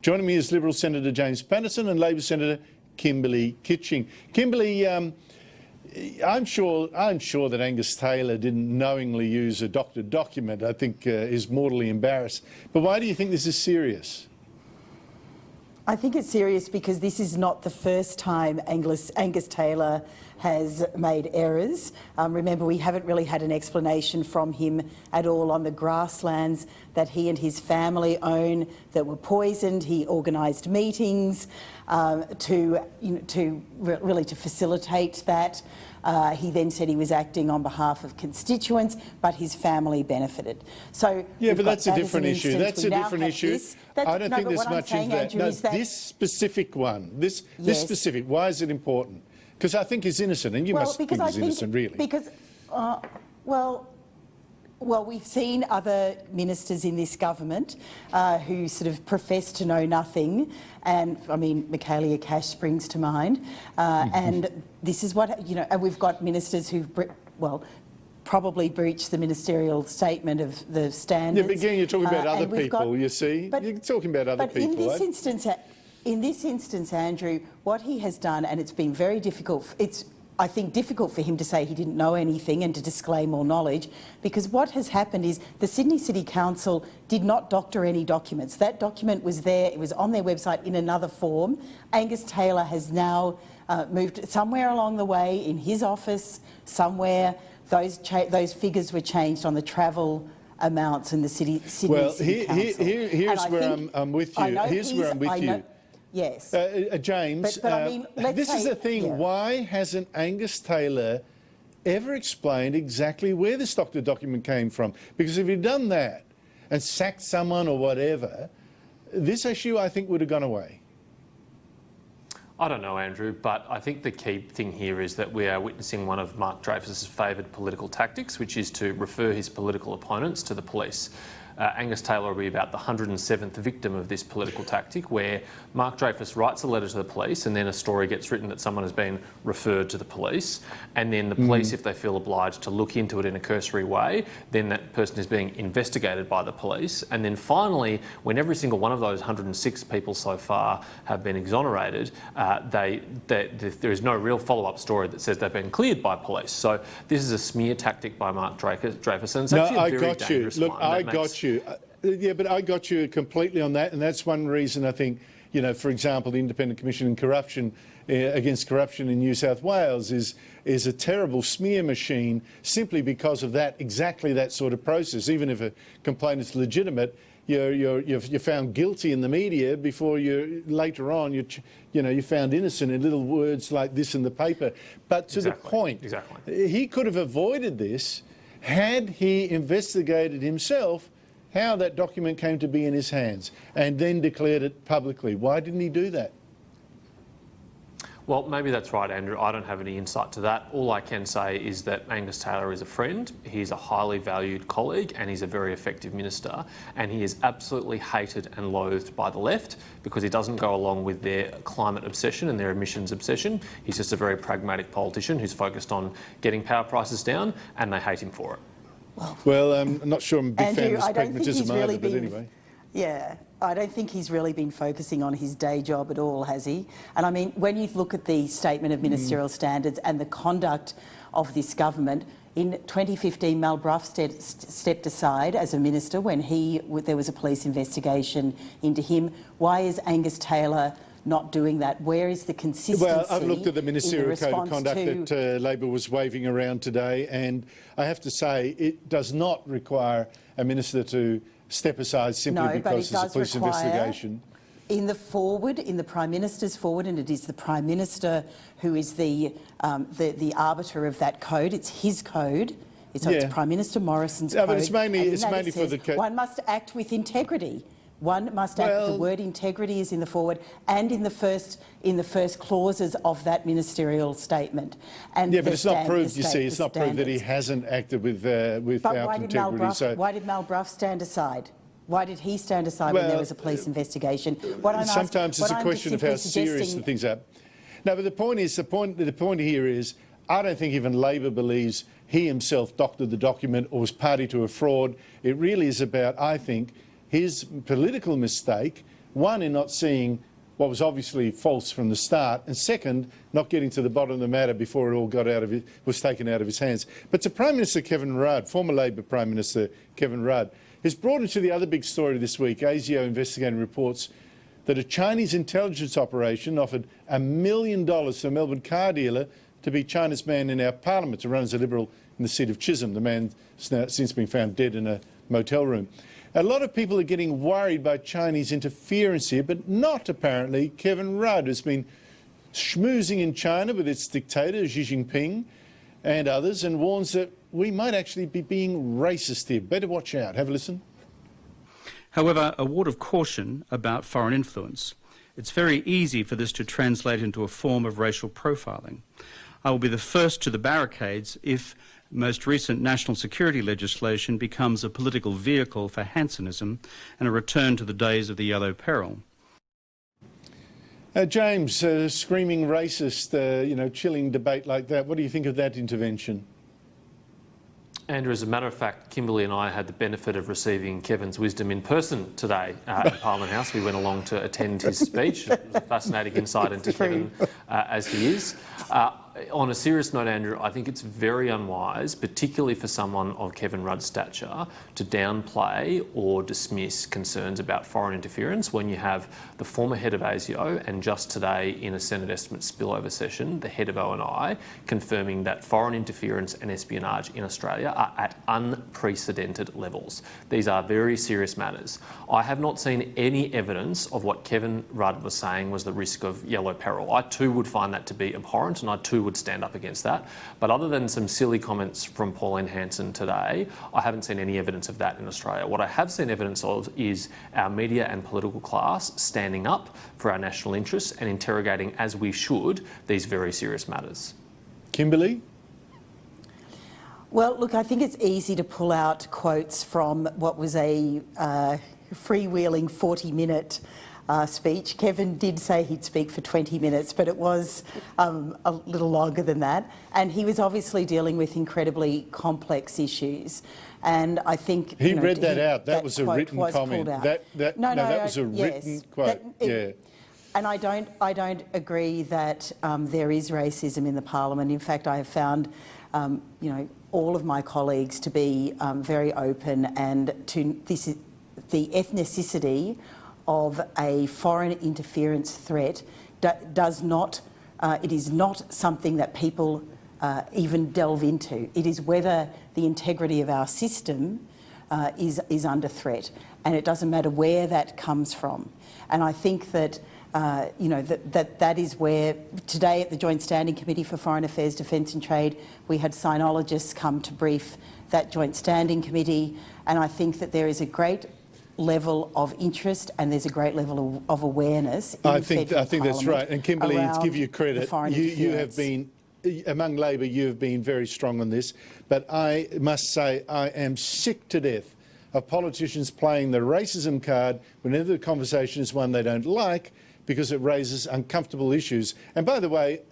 Joining me is Liberal Senator James Paterson and Labor Senator Kimberley Kitching. Kimberley, I'm sure that Angus Taylor didn't knowingly use a doctored document. I think is mortally embarrassed. But why do you think this is serious? I think it's serious because this is not the first time Angus Taylor has made errors. Remember, we haven't really had an explanation from him at all on the grasslands that he and his family own that were poisoned. He organised meetings to facilitate that. He then said he was acting on behalf of constituents, but his family benefited. So yeah, but that's a different issue. That's a different issue. I don't think there's much into that. No, this specific one, this specific. Why is it important? Because I think he's innocent, and you must think he's innocent, really. Because, well, we've seen other ministers in this government who sort of profess to know nothing, and I mean, Michaelia Cash springs to mind, and this is what, and we've got ministers who've, probably breached the ministerial statement of the standards. Yeah, but again, you're talking about other people, you see. You're talking about other people, in this instance, Andrew, what he has done, and it's been very difficult, I think difficult for him to say he didn't know anything and to disclaim all knowledge, because what has happened is the Sydney City Council did not doctor any documents. That document was there, it was on their website in another form. Angus Taylor has now moved somewhere along the way in his office, somewhere, those figures were changed on the travel amounts in the Sydney City Council. Here's where I'm with you. Here's where I'm with you. Yes. James, but I mean, this is the thing. Yeah. Why hasn't Angus Taylor ever explained exactly where this doctor document came from? Because if he'd done that and sacked someone or whatever, this issue, I think, would have gone away. I don't know, Andrew, but I think the key thing here is that we are witnessing one of Mark Dreyfus's favoured political tactics, which is to refer his political opponents to the police. Angus Taylor will be about the 107th victim of this political tactic, where Mark Dreyfus writes a letter to the police and then a story gets written that someone has been referred to the police, and then the police, if they feel obliged to look into it in a cursory way, then that person is being investigated by the police, and then finally, when every single one of those 106 people so far have been exonerated, there is no real follow-up story that says they've been cleared by police. So this is a smear tactic by Mark Dreyfus, and it's actually a very dangerous one. Look, I got you. Yeah, but I got you completely on that, and that's one reason I think, for example, the Independent Commission in Corruption against Corruption in New South Wales is a terrible smear machine simply because of exactly that sort of process. Even if a complaint is legitimate, you're found guilty in the media before later on you're found innocent in little words like this in the paper. But to the point, he could have avoided this had he investigated himself how that document came to be in his hands and then declared it publicly. Why didn't he do that? Well, maybe that's right, Andrew. I don't have any insight to that. All I can say is that Angus Taylor is a friend, he's a highly valued colleague, and he's a very effective minister, and he is absolutely hated and loathed by the left because he doesn't go along with their climate obsession and their emissions obsession. He's just a very pragmatic politician who's focused on getting power prices down, and they hate him for it. Well, I'm not sure I'm a big fan of this pragmatism either, but anyway. Yeah, I don't think he's really been focusing on his day job at all, has he? And I mean, when you look at the Statement of Ministerial Standards and the conduct of this government, in 2015, Mal Brough stepped aside as a minister when there was a police investigation into him. Why is Angus Taylor not doing that? Where is the consistency? Well, I've looked at the Ministerial Code of Conduct that Labor was waving around today, and I have to say it does not require a minister to step aside simply because there's a police investigation. In the Prime Minister's forward, and it is the Prime Minister who is the arbiter of that code. It's his code. It's Prime Minister Morrison's code. But it's mainly for the code. One must act with integrity. One must act. The word integrity is in the forward and in the first clauses of that ministerial statement. And yeah, but it's not proved. You see, it's not proved that he hasn't acted without integrity. Why did Mal Brough stand aside? Why did he stand aside when there was a police investigation? Sometimes it's a question of how serious the things are. No, but the point here is, I don't think even Labor believes he himself doctored the document or was party to a fraud. It really is about, I think, his political mistake One, in not seeing what was obviously false from the start, and second, not getting to the bottom of the matter before it all was taken out of his hands. But to Prime Minister Kevin Rudd, former Labor Prime Minister Kevin Rudd, has brought into the other big story this week. ASIO investigating reports that a Chinese intelligence operation offered $1 million to a Melbourne car dealer to be China's man in our parliament, to run as a Liberal in the seat of Chisholm. The man has since been found dead in a motel room. A lot of people are getting worried by Chinese interference here, but not apparently Kevin Rudd, who's been schmoozing in China with its dictator Xi Jinping and others, and warns that we might actually be being racist here. Better watch out. Have a listen. However, a word of caution about foreign influence. It's very easy for this to translate into a form of racial profiling. I will be the first to the barricades if most recent national security legislation becomes a political vehicle for Hansonism and a return to the days of the yellow peril. James, screaming racist, chilling debate like that. What do you think of that intervention? Andrew, as a matter of fact, Kimberly and I had the benefit of receiving Kevin's wisdom in person today at Parliament House. We went along to attend his speech. It was a fascinating insight into Kevin as he is. On a serious note, Andrew, I think it's very unwise, particularly for someone of Kevin Rudd's stature, to downplay or dismiss concerns about foreign interference when you have the former head of ASIO and just today in a Senate estimate spillover session, the head of O&I, confirming that foreign interference and espionage in Australia are at unprecedented levels. These are very serious matters. I have not seen any evidence of what Kevin Rudd was saying was the risk of yellow peril. I too would find that to be abhorrent, and I too would stand up against that. But other than some silly comments from Pauline Hanson today, I haven't seen any evidence of that in Australia. What I have seen evidence of is our media and political class standing up for our national interests and interrogating, as we should, these very serious matters. Kimberly? Well, look, I think it's easy to pull out quotes from what was a freewheeling 40-minute speech. Kevin did say he'd speak for 20 minutes, but it was a little longer than that. And he was obviously dealing with incredibly complex issues. And I think he read that out. That was a written comment. That was a written quote. And I don't agree that there is racism in the Parliament. In fact, I have found, all of my colleagues to be very open, and to this is the ethnicity of a foreign interference threat does not. It is not something that people even delve into. It is whether the integrity of our system is under threat, and it doesn't matter where that comes from. And I think that that is where today at the Joint Standing Committee for Foreign Affairs, Defence and Trade, we had sinologists come to brief that Joint Standing Committee, and I think that there is a great level of interest and there's a great level of awareness in I think that's right. And Kimberly, to give you credit, you have been, among Labor, you have been very strong on this, but I must say I am sick to death of politicians playing the racism card whenever the conversation is one they don't like, because it raises uncomfortable issues. And by the way,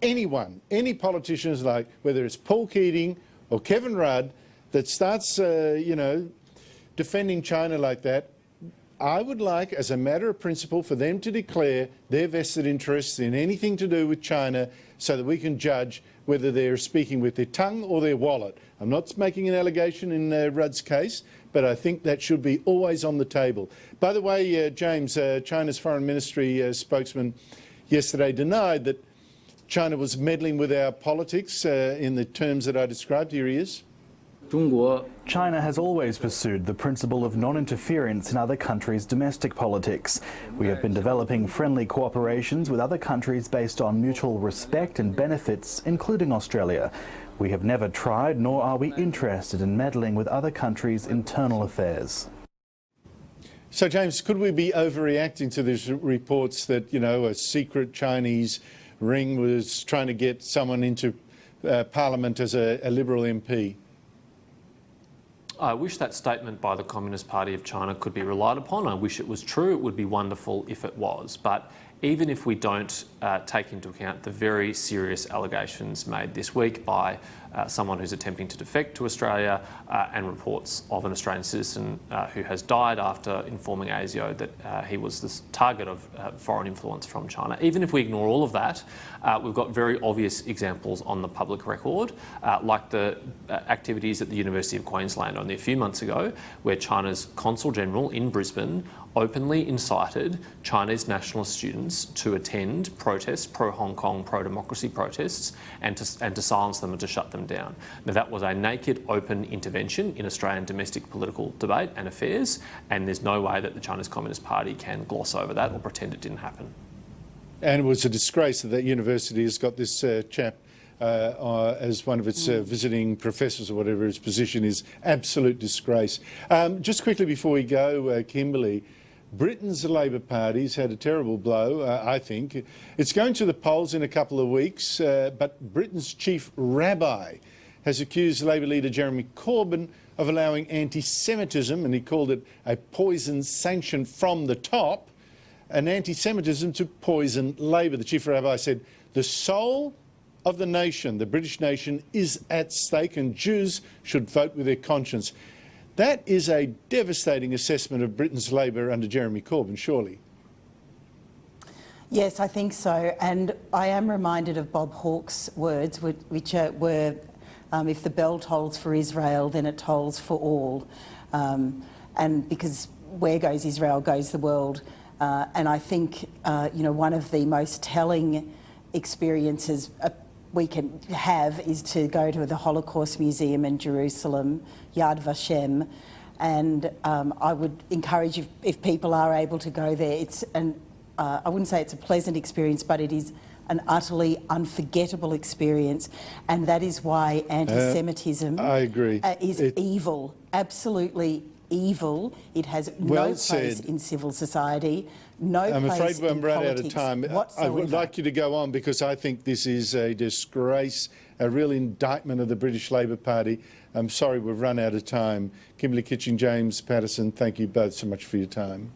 any politician is like, whether it's Paul Keating or Kevin Rudd, that starts, defending China like that, I would like, as a matter of principle, for them to declare their vested interests in anything to do with China so that we can judge whether they're speaking with their tongue or their wallet. I'm not making an allegation in Rudd's case, but I think that should be always on the table. By the way, James, China's Foreign Ministry spokesman yesterday denied that China was meddling with our politics in the terms that I described. Here he is. China has always pursued the principle of non-interference in other countries' domestic politics. We have been developing friendly cooperations with other countries based on mutual respect and benefits, including Australia. We have never tried, nor are we interested in meddling with other countries' internal affairs. So, James, could we be overreacting to these reports that, a secret Chinese ring was trying to get someone into Parliament as a Liberal MP? I wish that statement by the Communist Party of China could be relied upon. I wish it was true. It would be wonderful if it was. But even if we don't take into account the very serious allegations made this week by someone who's attempting to defect to Australia, and reports of an Australian citizen who has died after informing ASIO that he was the target of foreign influence from China. Even if we ignore all of that, we've got very obvious examples on the public record, like the activities at the University of Queensland only a few months ago, where China's Consul General in Brisbane openly incited Chinese nationalist students to attend protests, pro-Hong Kong, pro-democracy protests, and to silence them and to shut them down. Now, that was a naked, open intervention in Australian domestic political debate and affairs, and there's no way that the Chinese Communist Party can gloss over that or pretend it didn't happen. And it was a disgrace that that university has got this chap as one of its visiting professors or whatever his position is. Absolute disgrace. Just quickly before we go, Kimberly, Britain's Labor Party's had a terrible blow, I think. It's going to the polls in a couple of weeks, but Britain's chief rabbi has accused Labor leader Jeremy Corbyn of allowing anti-Semitism, and he called it a poison sanction from the top, an anti-Semitism to poison Labor. The chief rabbi said, the soul of the nation, the British nation, is at stake, and Jews should vote with their conscience. That is a devastating assessment of Britain's Labor under Jeremy Corbyn, surely. Yes, I think so. And I am reminded of Bob Hawke's words, which were, if the bell tolls for Israel, then it tolls for all. And because where goes Israel, goes the world. And I think, one of the most telling experiences we can have is to go to the Holocaust Museum in Jerusalem, Yad Vashem, and I would encourage if people are able to go there. It's I wouldn't say it's a pleasant experience, but it is an utterly unforgettable experience, and that is why anti-Semitism I agree. Is evil, absolutely evil. It has no place in civil society. I'm afraid we're run out of time. I would like you to go on, because I think this is a disgrace, a real indictment of the British Labor Party. I'm sorry we've run out of time. Kimberly Kitching, James Paterson, thank you both so much for your time.